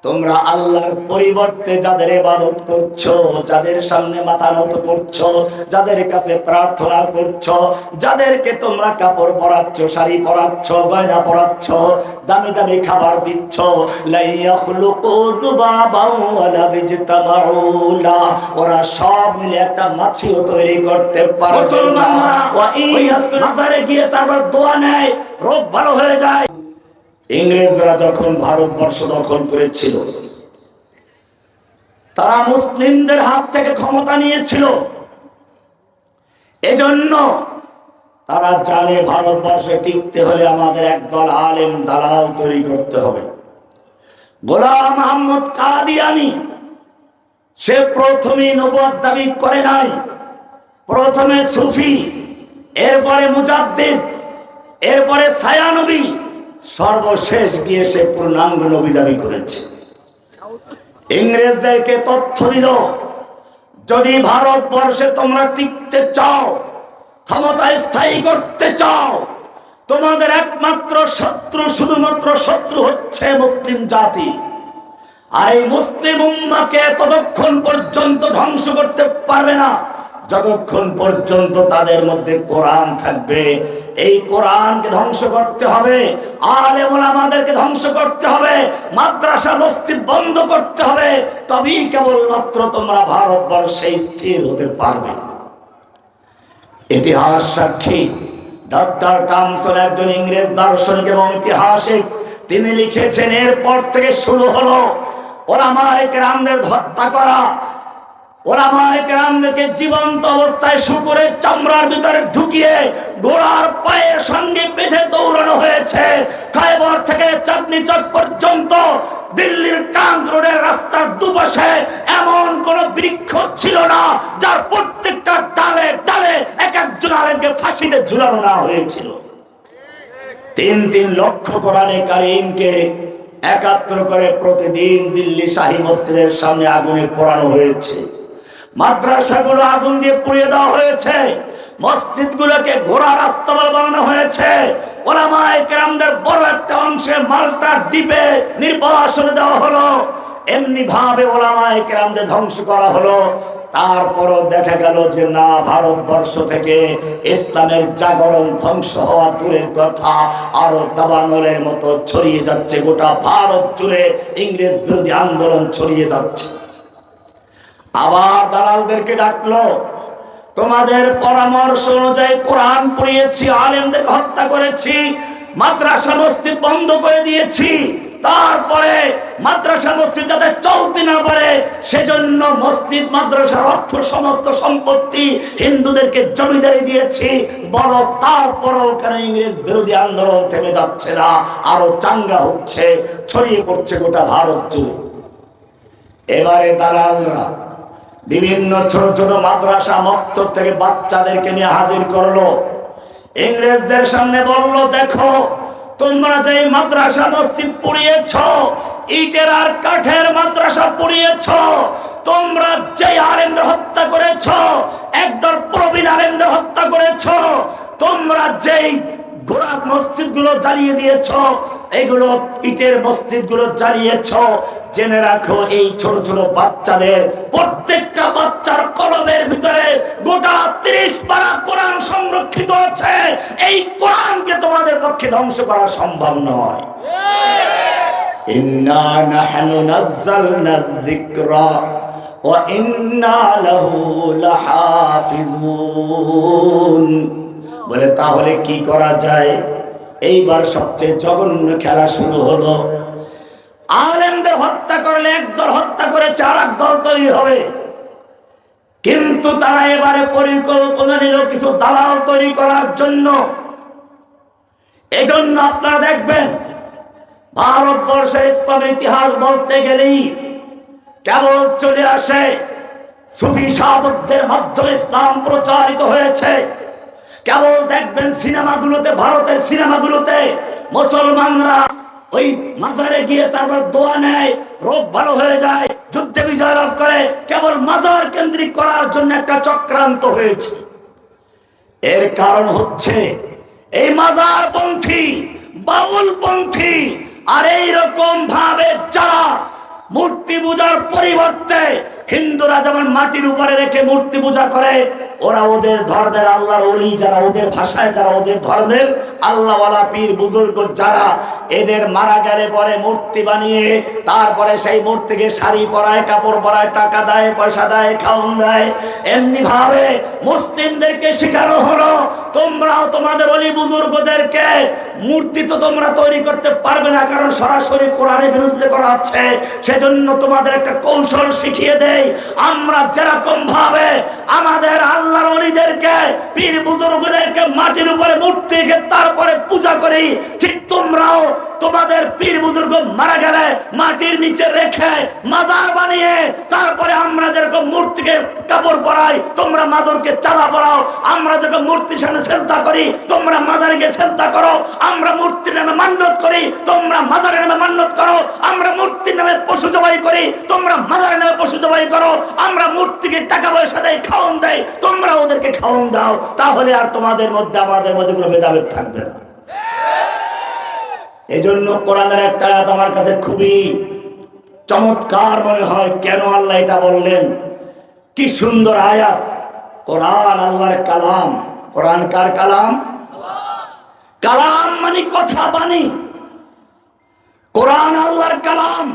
তোমরা আল্লাহর পরিবর্তে যাদের ইবাদত করছো, যাদের সামনে মাথা নত করছো, যাদের কাছে প্রার্থনা করছো, যাদেরকে তোমরা কাপড় পরাচ্ছ, শাড়ি পরাচ্ছ, গয়না পরাচ্ছ, দামি দামি খাবার দিচ্ছ, লা ইয়াখলুকু যুবাবান ওয়ালা ইজতামাউ লা, ওরা সব মিলে একটা মাছিও তৈরি করতে পারে। মুসলমানরা ওয়া ইয়াসমাজারে গিয়ে তারপর দোয়া নেয়, রোগ ভালো হয়ে যায়। ইংরেজরা যখন ভারতবর্ষ দখল করেছিল, তারা মুসলিমদের হাত থেকে ক্ষমতা নিয়েছিল। এজন্য তারা জানে ভারতবর্ষে টিকতে হলে আমাদের একদল আলেম দালাল তৈরি করতে হবে। গোলাম আহমদ কাদিয়ানী সে প্রথমে নবুয়ত দাবি করে নাই, প্রথমে সুফি, এরপরে মুজাদ্দিদ, এরপরে ছায়ানবী, সর্বশেষ গিয়ে সে পূর্ণাঙ্গ নবী দাবি করেছে। ইংরেজদেরকে তথ্য দিল, যদি ভারতবর্ষে তোমরা টিকতে চাও, ক্ষমতা স্থায়ী করতে চাও, তোমাদের একমাত্র শত্রু, শুধুমাত্র শত্রু হচ্ছে মুসলিম জাতি। আর এই মুসলিম উম্মাহকে ততক্ষণ পর্যন্ত ধ্বংস করতে পারবে না যতক্ষণ পর্যন্ত তাদের মধ্যে কোরআন থাকবে। এই কোরআনকে ধ্বংস করতে হবে, আলেম ওলামাদেরকে ধ্বংস করতে হবে, মাদ্রাসা মসজিদ বন্ধ করতে হবে, তবেই কেবলমাত্র তোমরা ভারতবর্ষে স্থির হতে পারবে। ইতিহাস সাক্ষী, ডক্টর কামসন একজন ইংরেজ দার্শনিক এবং ঐতিহাসিক, তিনি লিখেছেন এরপর থেকে শুরু হলো ওলামায়ে কেরামদের হত্যা করা, ওলামায়ে কেরামদেরকে জীবন্ত অবস্থায় শুকরের চামড়ার ভিতরে ঢুকিয়ে ঘোড়ার পায়ের সঙ্গে বেঁধে দৌড়ানো হয়েছে। খায়বর থেকে চাঁদনী চক পর্যন্ত দিল্লির ট্যাঙ্ক রোডের রাস্তার দুপাশে এমন কোন বৃক্ষ ছিল না যার প্রত্যেকটা ডালে ডালে এক একজন আলেমকে ফাঁসিতে ঝুলানো না হয়েছিল। 3 লক্ষ কোরআনে কারীমকে একাত্র করে প্রতিদিন দিল্লি শাহী মসজিদের সামনে আগুনে পোড়ানো হয়েছে। মাদ্রাসাগুলো আগুন দিয়ে পুড়িয়ে দেওয়া হয়েছে, মসজিদগুলোকে ঘোড়া রাস্তা বানানো হয়েছে, ওলামায়ে কেরামদের বড় একটা অংশে মাল্টার দ্বীপে নির্বাসনে দেওয়া হলো। এমনি ভাবে ওলামায়ে কেরামদের ধ্বংস করা হলো। তারপরও দেখা গেল যে না, ভারতবর্ষ থেকে ইসলামের জাগরণ ধ্বংস হওয়া দূরের কথা, আরো দাবানলের মতো ছড়িয়ে যাচ্ছে। গোটা ভারত জুড়ে ইংরেজ বিরোধী আন্দোলন ছড়িয়ে যাচ্ছে। আবার দালালদেরকে ডাকলো, তোমাদের পরামর্শ অনুযায়ী কোরআন পড়িয়েছি, আলেমদের হত্যা করেছি, মাদ্রাসা মসজিদ বন্ধ করে দিয়েছি, তারপরে মাদ্রাসা মসজিদ যাতে চলতে না পারে সেজন্য মসজিদ মাদ্রাসার অর্থ সমস্ত সম্পত্তি হিন্দুদেরকে জমিদারি দিয়েছি, বড় তারপরও কেন ইংরেজ বিরোধী আন্দোলন থেমে যাচ্ছে না, আরো চাঙ্গা হচ্ছে, ছড়িয়ে পড়ছে গোটা ভারত জুড়ে। এবারে দালালরা বিভিন্ন ছোট ছোট মাদ্রাসা মক্তব থেকে বাচ্চাদেরকে নিয়ে হাজির করলো, ইংরেজদের সামনে বলল, দেখো তোমরা যে মাদ্রাসা মসজিদ পুড়িয়েছ, ইটের আর কাঠের মাদ্রাসা পুড়িয়েছ, তোমরা যে আলেমদের হত্যা করেছ, একদল প্রবীণ আলেমদের হত্যা করেছ, তোমরা যেই ঘোড়া মসজিদগুলো জ্বালিয়ে দিয়েছ, এগুলো ইটের মসজিদগুলো জ্বালিয়েছ, জেনে রাখো এই ছোট ছোট বাচ্চাদের প্রত্যেকটা বাচ্চার কলমের ভিতরে গোটা 30 পারা কোরআন সংরক্ষিত আছে। এই কোরআনকে তোমাদের পক্ষে ধ্বংস করা সম্ভব নয়। ইন্না নাহনু নাযালনা যিকরা ওয়া ইন্না লাহু লাহাফিজুন। বলে তাহলে কি করা যায়? এইবার সবচেয়ে জঘন্য খেলা শুরু হলো। আলেমদের হত্যা করলে একদল হত্যা করেছে, আর এক দল তৈরি হবে, কিন্তু তারা এবারে পরিকল্পনা নিল কিছু দালাল তৈরি করার জন্য। এজন্য আপনারা দেখবেন ভারতবর্ষের ইসলামের ইতিহাস বলতে গেলেই কেবল চলে আসে সুফি সাধকদের মাধ্যমে ইসলাম প্রচারিত হয়েছে। কেবল দেখবেন সিনেমাগুলোতে, ভারতের সিনেমাগুলোতে মুসলমানরা ওই মাজারে গিয়ে তারপর দোয়া নেয়, রোগ ভালো হয়ে যায়, যুদ্ধে বিজয় লাভ করে। কেবল মাজার কেন্দ্রিক করার জন্য একটা চক্রান্ত হয়েছে। এর কারণ হচ্ছে এই মাজারপন্থী, বাউলপন্থী আর এইরকম ভাবে যারা মূর্তি পূজার পরিবর্তে হিন্দুরা যেমন মাটির উপরে রেখে মূর্তি পূজা করে, ওরা ওদের ধর্মের আল্লাহর ওলি যারা, ওদের ভাষায় যারা ওদের ধর্মের আল্লাহওয়ালা পীর বুজুর্গ যারা, এদের মারা গেলে পরে মূর্তি বানিয়ে তারপরে সেই মূর্তিকে শাড়ি পরায়, কাপড় পরায়, টাকা দেয়, পয়সা দেয়, খাওন দেয়। এমনি ভাবে মুসলিমদেরকে শেখানো হলো তোমরাও তোমাদের ওলি বুজুর্গদেরকে মূর্তি তো তোমরা তৈরি করতে পারবে না, কারণ সরাসরি কোরআনের বিরুদ্ধে করা হচ্ছে। সেজন্য তোমাদের একটা কৌশল শিখিয়ে দেই, আমরা যেরকম ভাবে আমাদের আল্লাহর ওলিদেরকে পীর বুজুর্গদেরকে মাটির উপরে মূর্তি রেখে তারপরে পূজা করি, ঠিক তোমরাও তোমাদের পীর বুজুর্গ মারা গেলে মাটির নিচে রেখে মাজার বানিয়ে তারপরে আমরা যেরকম মূর্তিকে কাপড় পরাই, তোমরা মাজারকে চাঁদা পরাও। আমরা যখন মূর্তির সামনে সেজদা করি, তোমরা মাজারে গিয়ে সেজদা করো। আমরা মূর্তির নামে মান্যত করি, তোমরা মাজারের নামে মান্যত করো। আমরা মূর্তির নামে পশু জবাই করি, তোমরা মাজারের নামে পশু জবাই করো। আমরা মূর্তিকে টাকা পয়সা দেয়, খাওন দেয়, তোমরা ওদেরকে খাওন দাও। তাহলে আর তোমাদের মধ্যে আমাদের মধ্যে কোনো ভেদাভেদ থাকবে না। এই জন্য কোরআনের একটা আয়াত আমার কাছে খুবই চমৎকার মনে হয়। কেন আল্লাহ এটা বললেন? কি সুন্দর আয়াত! কোরআন আল্লাহর কালাম। কোরআন কার কালাম? কালাম মানে কথা, বাণী। কোরআন আল্লাহর কালাম।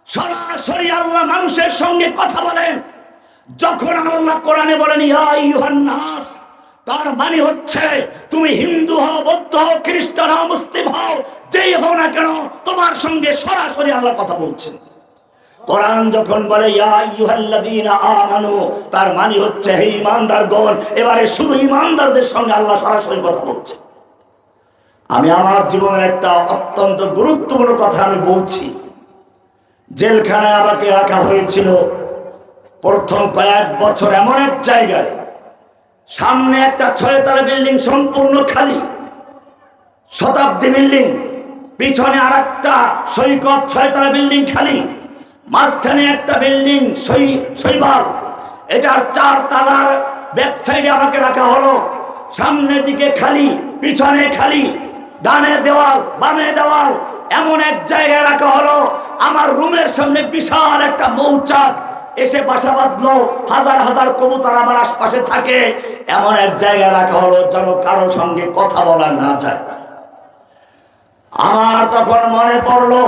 সরাসরি আল্লাহ মানুষের সঙ্গে কথা বলেন। যখন আল্লাহ কোরআনে বলেন ইয়া আইয়ুহান নাস, তার মানে হচ্ছে তুমি হিন্দু হও, বৌদ্ধ হও, খ্রিস্টান হও, মুসলিম হও, যেই হও না কেন, তোমার সঙ্গে সরাসরি আল্লাহ কথা বলছেন। কোরআন যখন বলে ইয়া আইয়ুহাল্লাযীনা আমানু, তার মানে হচ্ছে হে ঈমানদারগণ। এবারে শুধু ঈমানদারদের সঙ্গে আল্লাহ সরাসরি কথা বলছে। আমি আমার জীবনের একটা অত্যন্ত গুরুত্বপূর্ণ কথা আমি বলছি। জেলখানায় আমাকে রাখা হয়েছিল প্রথম কয়েক বছর এমন এক জায়গায়, সামনে একটা 6 তলা বিল্ডিং সম্পূর্ণ খালি, শতাব্দী বিল্ডিং, পিছনে আর একটা সৈকত 6 তলা বিল্ডিং খালি, মাঝখানে একটা বিল্ডিং শৈবাল, এটার 4 তলার ব্যাক সাইডে আমাকে রাখা হলো। সামনের দিকে খালি, পিছনে খালি, ডানে দেওয়াল, বামে দেওয়াল, এমন এক জায়গায় রাখা হলো। আমার রুমের সামনে বিশাল একটা মৌচাক এসে বাসা বাঁধলো, হাজার হাজার কবুতর আমার আশপাশে থাকে। এমন এক জায়গায় রাখা হলো যেন কারো সঙ্গে কথা বলা না যায়। আমার তখন মনে পড়লো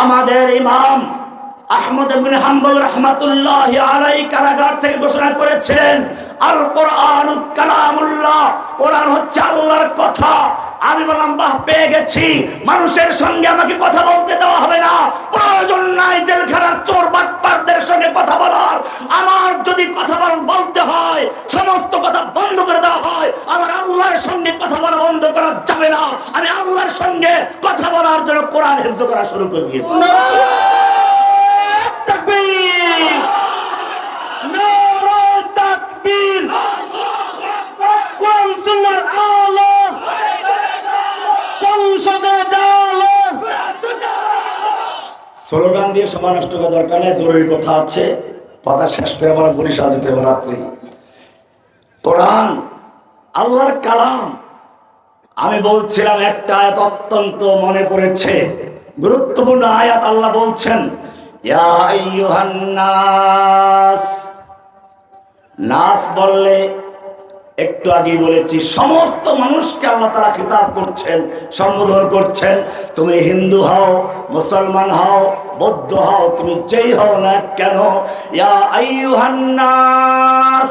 আমাদের ইমাম আহমদ ইবনে হাম্বল রাহমাতুল্লাহি আলাইহি কারাগার থেকে ঘোষণা করেছিলেন আল কোরআন কালামুল্লাহ, কোরআন হচ্ছে আল্লাহর কথা। আমি বললাম বাহ, পেয়ে গেছি। মানুষের সঙ্গে আমাকে কথা বলতে দেওয়া হবে না, প্রয়োজন নাই জেলখানার চোর বাটপারদের সঙ্গে কথা বলার। আমার যদি কথা বলতে হয়, সমস্ত কথা বন্ধ করে দেওয়া হয়, আমার আল্লাহর সঙ্গে কথা বলা বন্ধ করা যাবে না। আমি আল্লাহর সঙ্গে কথা বলার জন্য কোরআন হিফজ করা শুরু করে দিয়েছি। স্লোগান দিয়ে সময় নষ্ট করার দরকার নেই, জরুরি কথা আছে, কথা শেষ করে আমরা বরিশাল যেতে হবে রাত্রি। কোরআন আল্লাহর কালাম। আমি বলছিলাম একটা আয়াত অত্যন্ত মনে পড়েছে, গুরুত্বপূর্ণ আয়াত। আল্লাহ বলছেন ইয়া আইয়ুহান নাস। নাস বললে একটু আগে বলেছি সমস্ত মানুষকে আল্লাহ তাআলা খিতাব করছেন, সম্বোধন করছেন। তুমি হিন্দু হও, মুসলমান হও, বৌদ্ধ হও, তুমি যেই হও না কেন, ইয়া আইয়ুহান নাস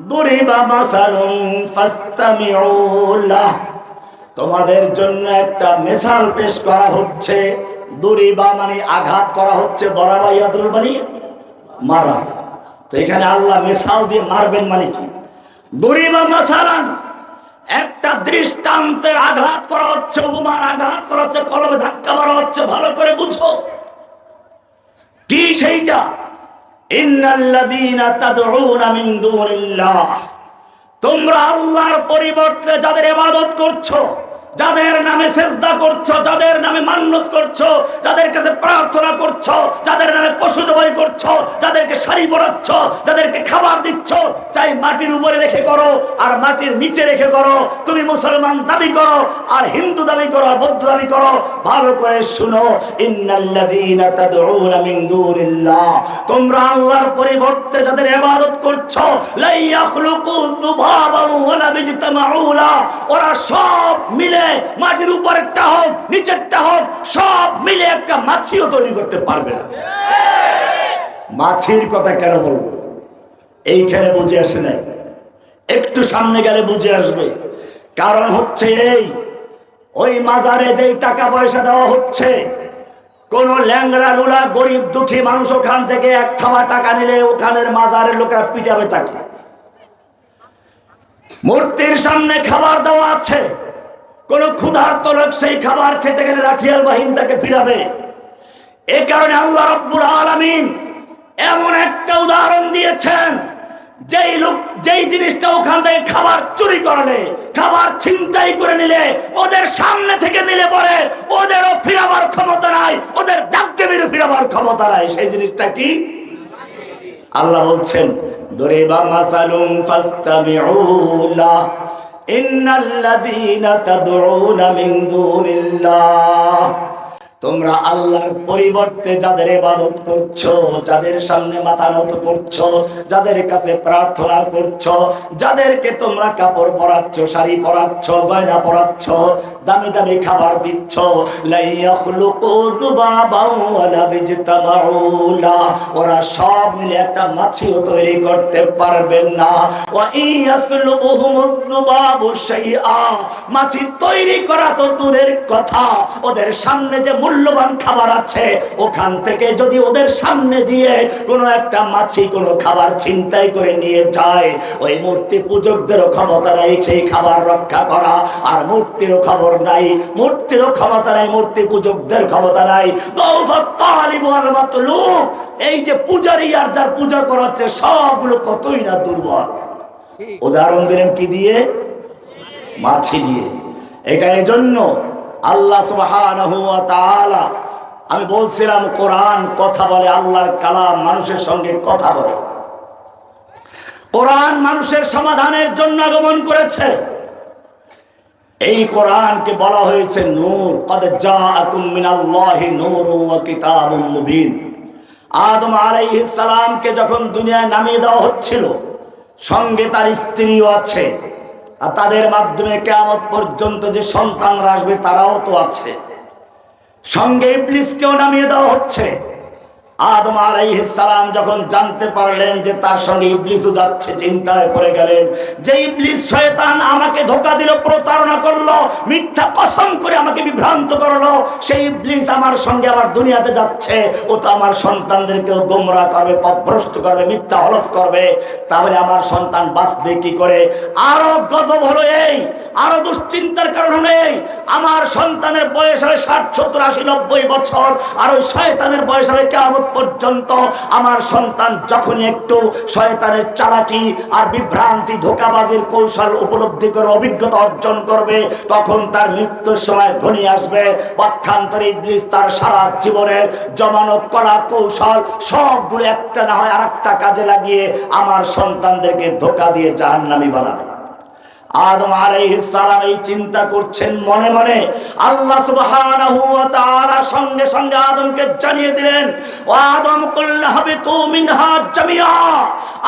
দুরিবা মাসালুন ফাসতামিউ লাহ, তোমাদের জন্য একটা মিসাল পেশ করা হচ্ছে। দুরিবা মানে আঘাত করা হচ্ছে, দরাবা ইয়াদুল মানে মারা। তো এখানে আল্লাহ মিসাল দিয়ে মারবেন মানে কি? দুরিবা মাসালান, একটা দৃষ্টান্তের আঘাত করা হচ্ছে, উপমার আঘাত করা হচ্ছে, কলমে ধাক্কা মারা হচ্ছে। ভালো করে বুঝো কি সেইটা। ইন্নাল্লাযীনা তাদউনা মিন দুনিল্লাহ, তোমরা আল্লাহর পরিবর্তে যাদের ইবাদত করছো, যাদের নামে সিজদা করছো, যাদের নামে মান্নত করছো, যাদের কাছে প্রার্থনা করছো, যাদের নামে পশু জবাই করছো, যাদেরকে শাড়ি পরাচ্ছ, যাদেরকে খাবার দিচ্ছ, চাই মাটির উপরে রেখে করো আর মাটির নিচে রেখে করো, তুমি মুসলমান দাবি করো আর হিন্দু দাবি করো আর বৌদ্ধ দাবি করো, ভালো করে শুনো, ইন্নাল্লাযীনা তাদউনা মিন দুনিল্লাহ, তোমরা আল্লাহর পরিবর্তে যাদের ইবাদত করছো, লা ইয়াখলুকু যুবাবান ওয়ালা বিজতামাউলা, ওরা সব মিলে মাটির উপরেরটা হোক নিচেরটা হোক সব মিলে একটা মাছিও তৈরি করতে পারবে না। মাছির কথা কেন বলবো এইখানে বুঝে আসে নাই, একটু সামনে গেলে বুঝে আসবে। কারণ হচ্ছে এই, ওই মাজারে যেই টাকা পয়সা দেওয়া হচ্ছে, কোন ল্যাংড়া লুলা গরিব দুঃখী মানুষ ওখান থেকে এক থাবা টাকা নিলে ওখানের মাজারের লোকেরা পিটাবে তাকে। মূর্তির সামনে খাবার দেওয়া আছে, কোন ক্ষুধার্ত লোক সেই খাবার খেতে গেলে লাঠিয়াল বাহিনী তাকে ফিরাবে। এ কারণে আল্লাহ রাব্বুল আলামিন এমন একটা উদাহরণ দিয়েছেন, যেই লোক যেই জিনিসটা ওখান থেকে খাবার চুরি করলে, খাবার ছিনতাই করে নিলে, ওদের সামনে থেকে নিলে পরে ওদেরও ফিরাবার ক্ষমতা নাই, ওদের দাগদেবেরও ফিরাবার ক্ষমতা নাই। সেই জিনিসটা কি? আল্লাহ বলছেন, দরিবা মাসালুম ফাসতামিউ লাহ ইন্নাল্লাযীনা তাদউনা মিন দুনিল্লাহ, তোমরা আল্লাহর পরিবর্তে যাদের ইবাদত করছো, যাদের সামনে মাথা নত করছো, যাদের কাছে প্রার্থনা করছো, যাদেরকে তোমরা কাপড় পরাচ্ছ, শাড়ি পরাচ্ছ, গয়না পরাচ্ছ, দামি দামি খাবার দিচ্ছ, লা ইয়াখলুকু যুবাবান ওয়ালা বিজতামাউলা, ওরা সব মিলে একটা মাছিও তৈরি করতে পারবেন না। ওয়া ইয়াসলুবুহুমুয যুবাবু শাইআ, মাছি তৈরি করা তো দূরের কথা, ওদের সামনে যে মূল্যবান খাবার আছে ওখান থেকে যদি ওদের সামনে দিয়ে কোনো একটা মাছি কোনো খাবার ছিনতাই করে নিয়ে যায়, ওই মূর্তি পূজকদেরও ক্ষমতা নাই সেই খাবার রক্ষা করা, আর মূর্তিরও খবর নাই, মূর্তিরও ক্ষমতা নাই, মূর্তি পূজকদের ক্ষমতা নাই। এই যে পূজারি আর যার পূজা করাচ্ছে সবগুলো কতই না দুর্বল। উদাহরণ দিলেন কি দিয়ে? মাছি দিয়ে। এটা এজন্য আল্লাহ সুবহানাহু ওয়া তাআলা, আমি বলছিলাম কোরআন কথা বলে, আল্লাহর কালাম মানুষের সঙ্গে কথা বলে। কোরআন মানুষের সমাধানের জন্য আগমন করেছে। এই কোরআনকে বলা হয়েছে নূর, কদ জাআকুম মিনাল্লাহি নূরুন ওয়া কিতাবুম মুবিন। আদম আলাইহিস সালামকে যখন দুনিয়ায় নামিয়ে দেওয়া হচ্ছিল, সঙ্গে তার স্ত্রীও আছে, আর তাদের মাধ্যমে কিয়ামত পর্যন্ত যে সন্তানরা আসবে তারাও তো আছে, সঙ্গে ইবলিসকেও নামিয়ে দেওয়া হচ্ছে। আদম আলাইহিস সালাম যখন জানতে পারলেন যে তার সঙ্গে ইবলিসও যাচ্ছে, চিন্তায় পড়ে গেলেন যে ইবলিস শয়তান আমাকে ধোঁকা দিল, প্রতারণা করলো, মিথ্যা কসম করে আমাকে বিভ্রান্ত করলো, সেই ইবলিস আমার সঙ্গে আবার দুনিয়াতে যাচ্ছে, ও তো আমার সন্তানদেরকেও গোমরাহ করবে, পথভ্রষ্ট করবে, মিথ্যা হলফ করবে, তাহলে আমার সন্তান বাঁচবে কি করে? আরো গজব হলো এই, আরো দুশ্চিন্তার কারণ হলো এই, আমার সন্তানের বয়স হবে 60, 70, 80, 90 বছর, আর ওই শয়তানের বয়স হবে কিয়ামত পর্যন্ত। আমার সন্তান যখনই একটু শয়তানের চালাকি আর বিভ্রান্তি ধোঁকাবাজির কৌশল উপলব্ধি করে অভিজ্ঞতা অর্জন করবে, তখন তার মৃত্যুর সময় ঘনিয়ে আসবে। পক্ষান্তরে ইবলিস তার সারা জীবনের জমানো কলা কৌশল সবগুলো একটা না হয় আরেকটা কাজে লাগিয়ে আমার সন্তানদেরকে ধোঁকা দিয়ে জাহান্নামী বানাবে। আদম আলাইহিস সালাম এই চিন্তা করছেন মনে মনে। আল্লাহ সুবহানাহু ওয়া তাআলা সঙ্গে সঙ্গে আদমকে জানিয়ে দিলেন, ও আদম কুল্লা হাবিতু মিনহা জামিআ,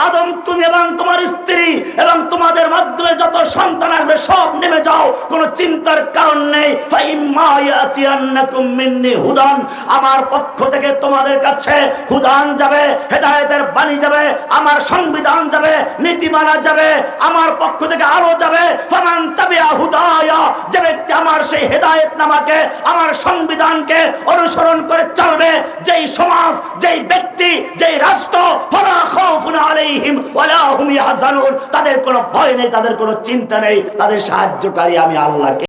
আদম তুমি এবং তোমার স্ত্রী এবং তোমাদের মাধ্যমে যত সন্তান আসবে সব নেমে যাও, কোনো চিন্তার কারণ নেই। ফাইম্মা ইয়াতিয়ান্নাকুম মিন্নি হুদান, আমার পক্ষ থেকে তোমাদের কাছে হুদান যাবে, হেদায়েতের বাণী যাবে, আমার সংবিধান যাবে, নীতিমালা যাবে, আমার পক্ষ থেকে আলো যাবে। ফামান তাবিআ হুদায়া, যে ব্যক্তি আমার সেই হেদায়েত নামাকে, আমার সংবিধানকে অনুসরণ করে চলবে, যেই সমাজ, যেই ব্যক্তি, যেই রাষ্ট্র, ফালা খাউফুন আলাইহিম ওয়ালা হুম ইয়াহজানুন, তাদের কোনো ভয় নেই, তাদের কোনো চিন্তা নেই, তাদের সাহায্যকারী আমি আল্লাহ।